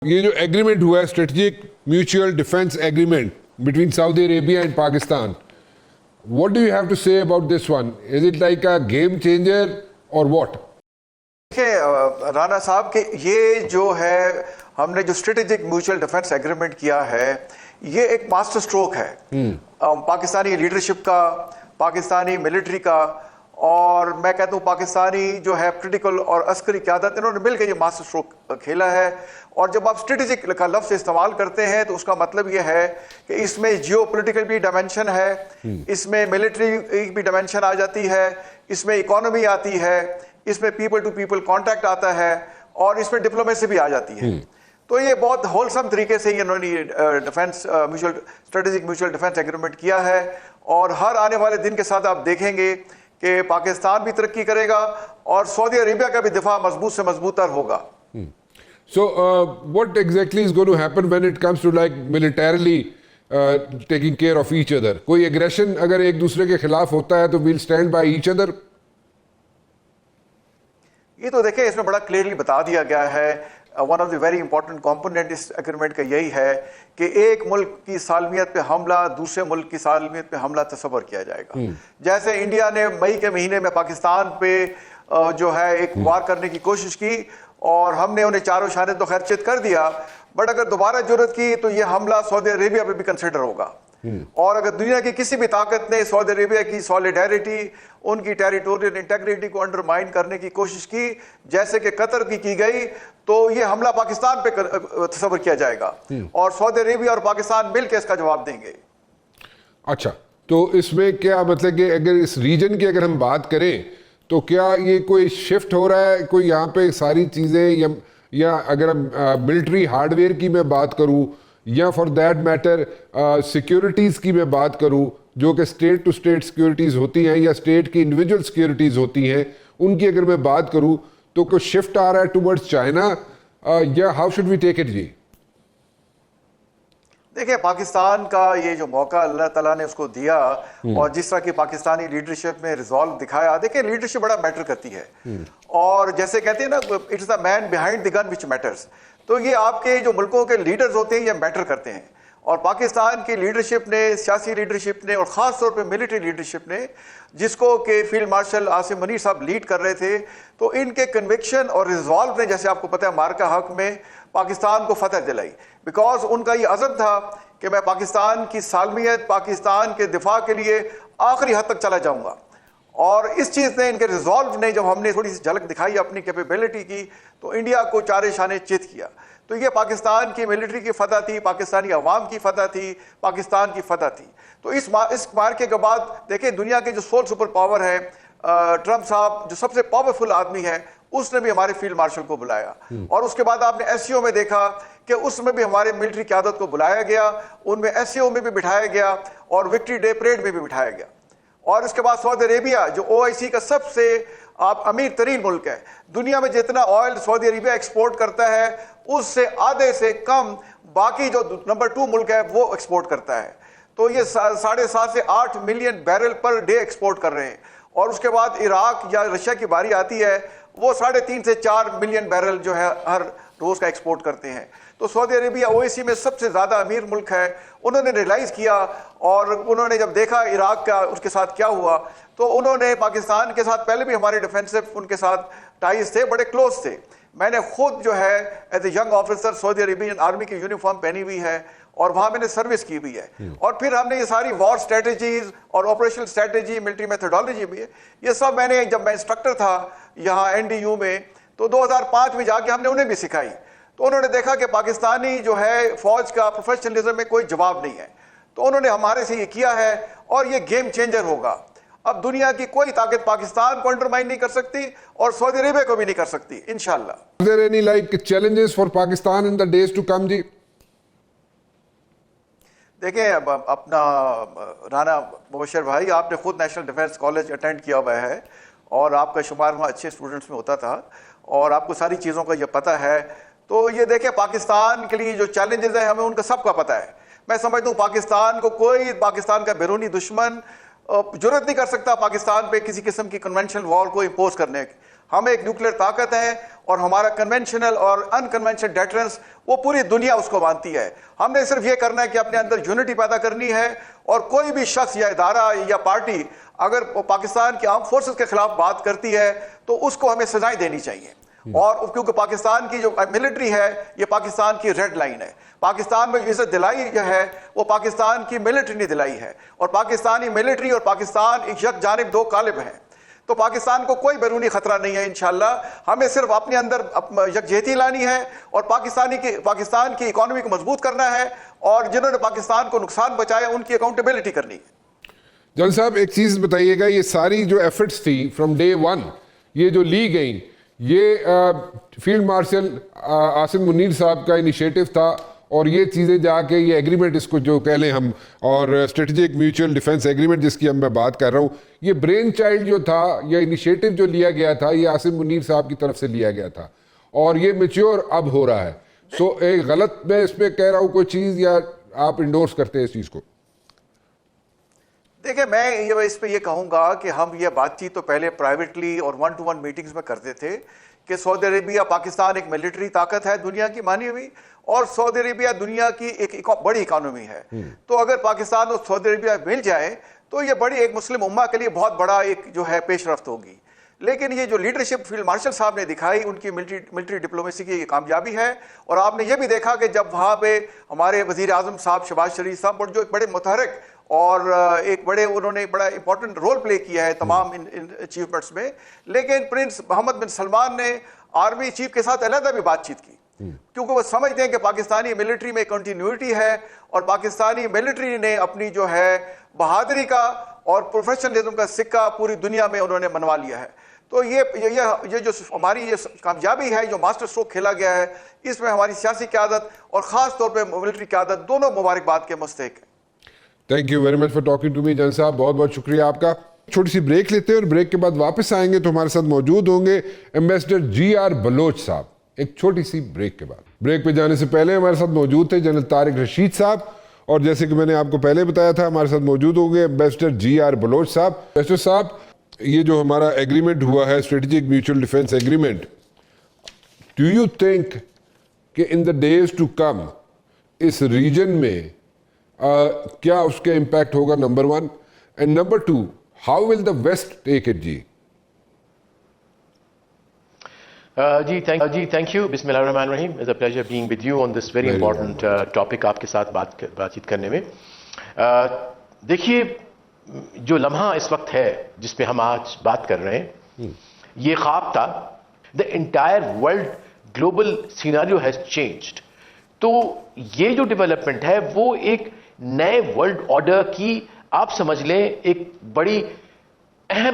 ये जो एग्रीमेंट हुआ है, strategic mutual defence agreement between Saudi Arabia and Pakistan, what do you have to say about this one? Is it like a game changer or what? देखिए राणा साहब के ये जो है हमने जो स्ट्रेटेजिक म्यूचुअल डिफेंस एग्रीमेंट किया है, ये एक मास्टर स्ट्रोक है पाकिस्तानी लीडरशिप का, पाकिस्तानी मिलिट्री का, और मैं कहता हूँ पाकिस्तानी जो है पॉलिटिकल और अस्करी क़यादत, इन्होंने मिलकर ये मास्टर स्ट्रोक खेला है। और जब आप स्ट्रेटेजिक का लफ्ज़ इस्तेमाल करते हैं तो उसका मतलब ये है कि इसमें जियोपॉलिटिकल भी डायमेंशन है, इसमें मिलिट्री भी डायमेंशन आ जाती है, इसमें इकोनॉमी आती है, इसमें पीपल टू पीपल कांटेक्ट आता है, और इसमें डिप्लोमेसी भी आ जाती है। तो ये बहुत होलसम तरीके से इन्होंने defence mutual strategic mutual defence agreement किया है। और हर आने वाले दिन के साथ आप देखेंगे कि पाकिस्तान भी तरक्की करेगा और सऊदी अरेबिया का भी दिफा मजबूत से मजबूतर होगा। So what exactly is going to happen when it comes to like militarily taking care of each other? कोई एग्रेशन अगर एक दूसरे के खिलाफ होता है तो we'll stand by each other? ये तो देखिए इसमें बड़ा क्लियरली बता दिया गया है। One of the very important component इस एग्रीमेंट का यही है कि एक मुल्क की सालमियत पे हमला दूसरे मुल्क की सालमियत पे हमला तस्वर किया जाएगा। जैसे इंडिया ने मई के महीने में पाकिस्तान पे जो है एक वार करने की कोशिश की और हमने उन्हें चारों शाने तो खैर चित कर दिया, बट अगर दोबारा जरूरत की तो ये हमला सऊदी अरेबिया पे भी कंसिडर होगा। और अगर दुनिया की किसी भी ताकत ने सऊदी अरेबिया की सॉलिडेरिटी, उनकी टेरिटोरियल इंटेग्रिटी को अंडरमाइन करने की कोशिश की, जैसे कि कतर की गई, तो ये हमला पाकिस्तान पे तस्वर किया जाएगा और सऊदी अरेबिया और पाकिस्तान मिलकर इसका जवाब देंगे। अच्छा, तो इसमें क्या मतलब कि अगर इस रीजन की अगर हम बात करें तो क्या ये कोई शिफ्ट हो रहा है, कोई यहाँ पे सारी चीज़ें, या अगर मिलिट्री हार्डवेयर की मैं बात करूँ या फॉर दैट मैटर सिक्योरिटीज़ की मैं बात करूँ, जो कि स्टेट टू स्टेट सिक्योरिटीज़ होती हैं या स्टेट की इंडिविजुअल सिक्योरिटीज़ होती हैं, उनकी अगर मैं बात करूँ तो कोई शिफ्ट आ रहा है टुवर्ड्स चाइना, या how should we take it जी? देखिए पाकिस्तान का ये जो मौका अल्लाह ताला ने उसको दिया और जिस तरह की पाकिस्तानी लीडरशिप में रिजॉल्व दिखाया, देखिए लीडरशिप बड़ा मैटर करती है। और जैसे कहते हैं ना, it's the man behind the gun which matters. तो ये आपके जो मुल्कों के लीडर्स होते हैं ये मैटर करते हैं। और पाकिस्तान की लीडरशिप ने, सियासी लीडरशिप ने और ख़ास तौर पे मिलिट्री लीडरशिप ने, जिसको कि फील्ड मार्शल आसिम मुनीर साहब लीड कर रहे थे, तो इनके कन्विक्शन और रिजॉल्व ने, जैसे आपको पता है, मार्का हक में पाकिस्तान को फतह दिलाई। बिकॉज उनका ये अज़म था कि मैं पाकिस्तान की सालमियत, पाकिस्तान के दिफा के लिए आखिरी हद तक चला जाऊँगा। और इस चीज़ ने, इनके रिजॉल्व ने, जब हमने थोड़ी सी झलक दिखाई अपनी कैपेबिलिटी की, तो इंडिया को चारे शाने चित किया। तो ये पाकिस्तान की मिलिट्री की फतह थी, पाकिस्तानी अवाम की फतह थी, पाकिस्तान की फतह थी। तो इस मार्के के बाद देखिए दुनिया के जो सोल सुपर पावर है, ट्रंप साहब जो सबसे पावरफुल आदमी है, उसने भी हमारे फील्ड मार्शल को बुलाया। और उसके बाद आपने एससीओ में देखा कि उसमें भी हमारे मिलिट्री क़यादत को बुलाया गया, उनमें एससीओ में भी बिठाया गया और विक्ट्री डे परेड में भी बिठाया गया। और उसके बाद सऊदी अरेबिया जो ओआईसी का सबसे आप अमीर तरीन मुल्क है, दुनिया में जितना ऑयल सऊदी अरेबिया एक्सपोर्ट करता है उससे आधे से कम बाकी जो नंबर 2 मुल्क है वो एक्सपोर्ट करता है। तो ये 7.5 से 8 million barrel per day export कर रहे हैं। और उसके बाद इराक या रशिया की बारी आती है, वो 3.5 से 4 मिलियन बैरल जो है हर रोज़ का एक्सपोर्ट करते हैं। तो सऊदी अरेबिया ओआईसी में सबसे ज़्यादा अमीर मुल्क है। उन्होंने रियलाइज़ किया और उन्होंने जब देखा इराक का उसके साथ क्या हुआ, तो उन्होंने पाकिस्तान के साथ, पहले भी हमारे डिफेंसिव उनके साथ टाइज थे, बड़े क्लोज थे। मैंने खुद जो है as a young officer Saudi Arabian army की यूनिफॉर्म पहनी हुई है और वहाँ मैंने सर्विस की हुई है। और फिर हमने ये सारी वॉर स्ट्रेटजीज और ऑपरेशनल स्ट्रेटजी, मिलिट्री मेथोडोलॉजी भी है, ये सब मैंने, जब मैं इंस्ट्रक्टर था यहाँ एनडीयू में, तो 2005 में जाके हमने उन्हें भी सिखाई। तो उन्होंने देखा कि पाकिस्तानी जो है फौज का प्रोफेशनलिज्म में कोई जवाब नहीं है, तो उन्होंने हमारे से ये किया है और ये गेम चेंजर होगा। अब दुनिया की कोई ताकत पाकिस्तान को अंडरमाइन नहीं कर सकती और सऊदी अरेबिया को भी नहीं कर सकती, इंशाल्लाह। Are there any like challenges for Pakistan in the days to come जी? देखिए अब अपना राना मुबशर भाई, आपने खुद नेशनल डिफेंस कॉलेज अटेंड किया हुआ है और आपका शुमार वहाँ अच्छे स्टूडेंट्स में होता था और आपको सारी चीज़ों का ये पता है। तो ये देखिए पाकिस्तान के लिए जो चैलेंजेस हैं हमें उनका सबका पता है। मैं समझता हूँ पाकिस्तान को कोई, पाकिस्तान का बैरूनी दुश्मन जरूरत नहीं कर सकता पाकिस्तान पे किसी किस्म की कन्वेंशनल वॉर को इम्पोज करने की। हम एक न्यूक्लियर ताकत है और हमारा कन्वेंशनल और अनकन्वेंशनल डेटरेंस वो पूरी दुनिया उसको मानती है। हमने सिर्फ ये करना है कि अपने अंदर यूनिटी पैदा करनी है, और कोई भी शख्स या इदारा या पार्टी अगर पाकिस्तान की आर्म फोर्सेस के खिलाफ बात करती है तो उसको हमें सजाएं देनी चाहिए। और क्योंकि पाकिस्तान की जो मिलिट्री है ये पाकिस्तान की रेड लाइन है। पाकिस्तान में इज्जत दिलाई जो है वो पाकिस्तान की मिलिट्री ने दिलाई है, और पाकिस्तानी मिलिट्री और पाकिस्तान एक यकजानिब दो कालिब हैं। तो पाकिस्तान को कोई बैरूनी खतरा नहीं है इंशाल्लाह। हमें सिर्फ अपने अंदर यकजहती लानी है और पाकिस्तान की इकोनॉमी को मजबूत करना है, और जिन्होंने पाकिस्तान को नुकसान पहुंचाया उनकी अकाउंटेबिलिटी करनी है। जन साहब एक चीज़ बताइएगा, ये सारी जो एफर्ट्स थी फ्रॉम डे वन ये जो ली गई, ये फील्ड मार्शल आसिम मुनीर साहब का इनिशिएटिव था, और ये चीज़ें जाके ये एग्रीमेंट इसको जो कह लें हम, और स्ट्रेटेजिक म्यूचुअल डिफेंस एग्रीमेंट जिसकी हम मैं बात कर रहा हूँ, ये ब्रेन चाइल्ड जो था, ये इनिशिएटिव जो लिया गया था ये आसिम मुनीर साहब की तरफ से लिया गया था, और ये मैच्योर अब हो रहा है। सो एक गलत मैं इसमें कह रहा हूँ कोई चीज़, या आप इंडोर्स करते हैं इस चीज़ को? देखिए, मैं ये इस पे ये कहूँगा कि हम ये बातचीत तो पहले प्राइवेटली और 1-to-1 मीटिंग्स में करते थे कि सऊदी अरेबिया पाकिस्तान एक मिलिट्री ताकत है दुनिया की मानी हुई, और सऊदी अरेबिया दुनिया की एक बड़ी इकोनॉमी है। तो अगर पाकिस्तान और सऊदी अरेबिया मिल जाए तो ये बड़ी एक मुस्लिम उम्मा के लिए बहुत बड़ा एक जो है पेशरफ्त होगी। लेकिन ये जो लीडरशिप फील्ड मार्शल साहब ने दिखाई, उनकी मिलिट्री डिप्लोमेसी की कामयाबी है। और आपने ये भी देखा कि जब वहाँ पे हमारे वज़ीर आज़म साहब शहबाज शरीफ साहब जो एक बड़े मुतहरक और एक बड़े उन्होंने बड़ा इंपॉर्टेंट रोल प्ले किया है तमाम इन अचीवमेंट्स में, लेकिन प्रिंस मोहम्मद बिन सलमान ने आर्मी चीफ के साथ अलहदा भी बातचीत की, क्योंकि वो समझते हैं कि पाकिस्तानी मिलिट्री में कंटिन्यूटी है, और पाकिस्तानी मिलिट्री ने अपनी जो है बहादुरी का और प्रोफेशनलिज्म का सिक्का पूरी दुनिया में उन्होंने मनवा लिया है। तो ये जो हमारी ये कामयाबी है, जो मास्टर स्ट्रोक खेला गया है, इसमें हमारी सियासी क़यादत और ख़ास तौर पर मिलिट्री क़यादत दोनों मुबारकबाद के मुस्तहिक है। Thank you very much for talking to me Jan sahab, बहुत बहुत शुक्रिया आपका। छोटी सी ब्रेक लेते हैं और ब्रेक के बाद वापस आएंगे तो हमारे साथ मौजूद होंगे एम्बेसडर जी.आर. बलोच साहब। एक छोटी सी ब्रेक के बाद, ब्रेक पे जाने से पहले हमारे साथ मौजूद थे जनरल तारिक रशीद साहब, और जैसे कि मैंने आपको पहले बताया था हमारे साथ मौजूद होंगे एम्बेसडर जी.आर. बलोच साहब। एम्बेसडर साहब, ये जो हमारा एग्रीमेंट हुआ है strategic mutual defence agreement, do you think कि in the days to come इस रीजन में क्या उसके इम्पैक्ट होगा, number one, and number two, how will the west take it? जी थैंक यू। बिस्मिल्लाहिर्रहमानिर्रहीम। It's a pleasure being with you on this very important topic, आपके साथ बातचीत करने में। देखिए, जो लम्हा इस वक्त है जिसपे हम आज बात कर रहे हैं, ये ख्वाब था। The entire world global scenario has changed. तो ये जो डेवलपमेंट है वो एक नए वर्ल्ड ऑर्डर की, आप समझ लें, एक बड़ी अहम